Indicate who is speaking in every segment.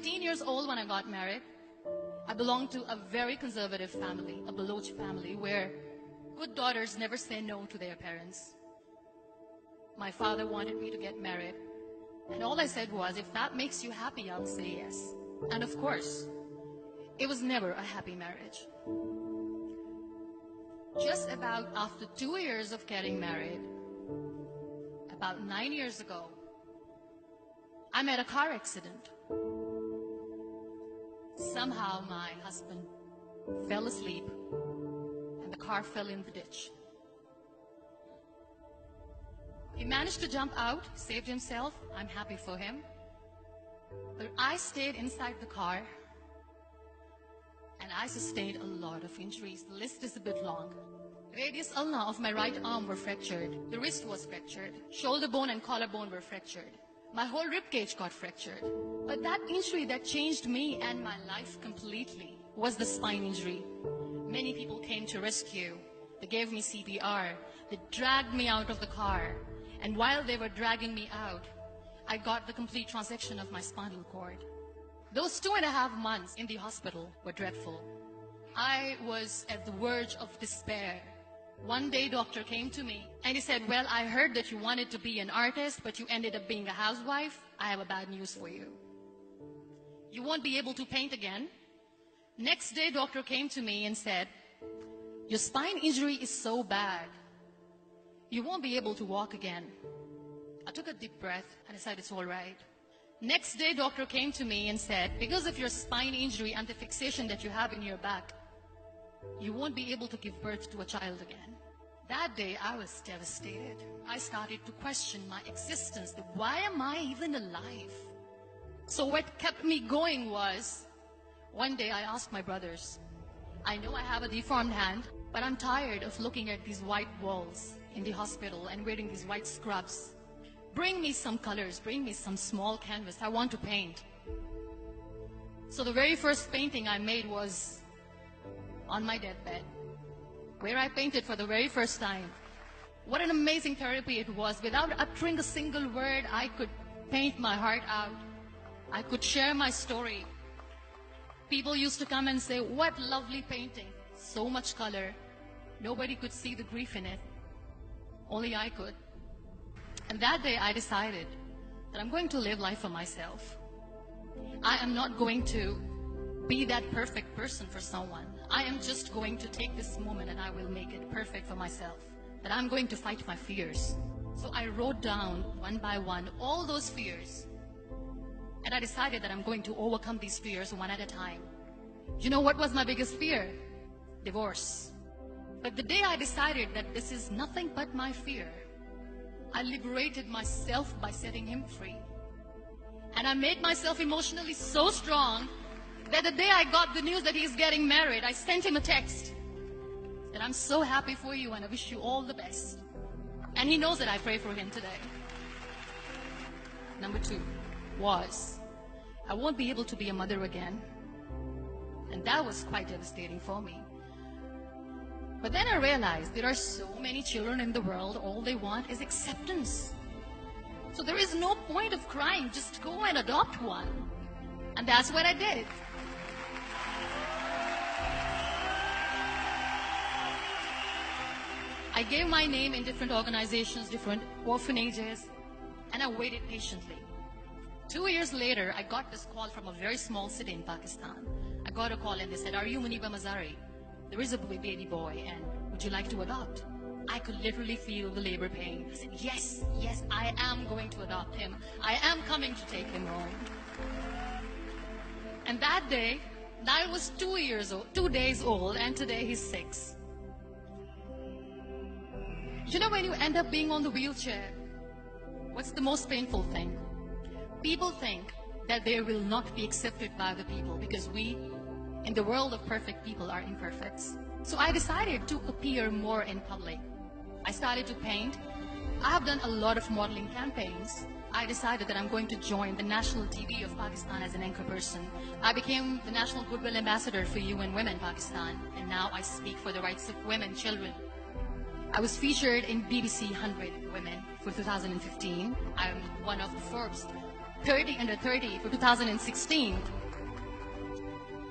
Speaker 1: 18 years old when I got married. I belonged to a very conservative family, a Baloch family, where good daughters never say no to their parents. My father wanted me to get married, and all I said was, if that makes you happy, I'll say yes. And of course, it was never a happy marriage. Just about after 2 years of getting married, about 9 years ago, I met a car accident. Somehow my husband fell asleep and the car fell in the ditch. He managed to jump out, saved himself. I'm happy for him. But I stayed inside the car and I sustained a lot of injuries. The list is a bit long. Radius ulna of my right arm were fractured. The wrist was fractured. Shoulder bone and collarbone were fractured. My whole rib cage got fractured. But that injury that changed me and my life completely was the spine injury. Many people came to rescue. They gave me CPR. They dragged me out of the car. And while they were dragging me out, I got the complete transection of my spinal cord. Those 2.5 months in the hospital were dreadful. I was at the verge of despair. One day, doctor came to me and he said, well, I heard that you wanted to be an artist, but you ended up being a housewife. I have a bad news for you. You won't be able to paint again. Next day, doctor came to me and said, your spine injury is so bad, you won't be able to walk again. I took a deep breath and I said, it's all right. Next day, doctor came to me and said, because of your spine injury and the fixation that you have in your back, you won't be able to give birth to a child again. That day, I was devastated. I started to question my existence. Why am I even alive? So what kept me going was, one day I asked my brothers, I know I have a deformed hand, but I'm tired of looking at these white walls in the hospital and wearing these white scrubs. Bring me some colors, bring me some small canvas. I want to paint. So the very first painting I made was on my deathbed, where I painted for the very first time. What an amazing therapy it was. Without uttering a single word, I could paint my heart out. I could share my story. People used to come and say, what lovely painting. So much color. Nobody could see the grief in it. Only I could. And that day I decided that I'm going to live life for myself. I am not going to be that perfect person for someone. I am just going to take this moment and I will make it perfect for myself. That I'm going to fight my fears. So I wrote down one by one all those fears. And I decided that I'm going to overcome these fears one at a time. You know what was my biggest fear? Divorce. But the day I decided that this is nothing but my fear, I liberated myself by setting him free. And I made myself emotionally so strong that the day I got the news that he's getting married, I sent him a text that I'm so happy for you and I wish you all the best. And he knows that I pray for him today. Number 2 was, I won't be able to be a mother again. And that was quite devastating for me. But then I realized there are so many children in the world, all they want is acceptance. So there is no point of crying, just go and adopt one. And that's what I did. I gave my name in different organizations, different orphanages, and I waited patiently. 2 years later, I got this call from a very small city in Pakistan. I got a call and they said, are you Muniba Mazari? There is a baby boy and would you like to adopt? I could literally feel the labor pain. I said, yes, yes, I am going to adopt him. I am coming to take him home. And that day, I was 2 days old, and today he's 6. You know, when you end up being on the wheelchair, what's the most painful thing? People think that they will not be accepted by the people because we, in the world of perfect people, are imperfects. So I decided to appear more in public. I started to paint. I have done a lot of modeling campaigns. I decided that I'm going to join the national TV of Pakistan as an anchor person. I became the National Goodwill Ambassador for UN Women Pakistan, and now I speak for the rights of women, children. I was featured in BBC 100 Women for 2015. I'm one of the Forbes 30 under 30 for 2016.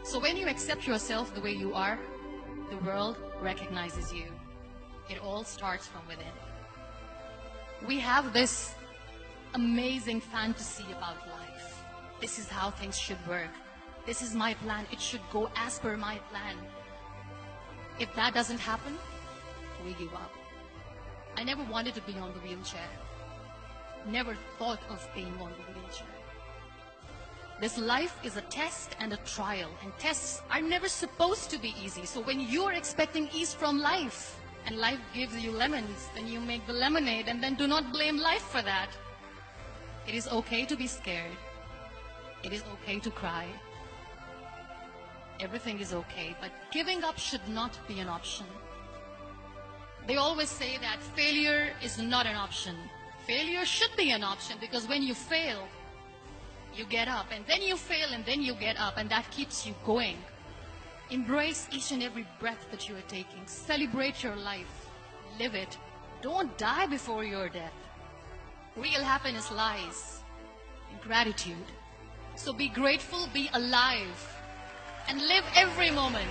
Speaker 1: So when you accept yourself the way you are, the world recognizes you. It all starts from within. We have this amazing fantasy about life. This is how things should work. This is my plan. It should go as per my plan. If that doesn't happen, we give up. I never wanted to be on the wheelchair. Never thought of being on the wheelchair. This life is a test and a trial, and tests are never supposed to be easy. So when you're expecting ease from life, and life gives you lemons, then you make the lemonade, and then do not blame life for that. It is okay to be scared. It is okay to cry. Everything is okay, but giving up should not be an option. They always say that failure is not an option. Failure should be an option, because when you fail, you get up, and then you fail, and then you get up, and that keeps you going. Embrace each and every breath that you are taking. Celebrate your life. Live it. Don't die before your death. Real happiness lies in gratitude. So be grateful, be alive, and live every moment.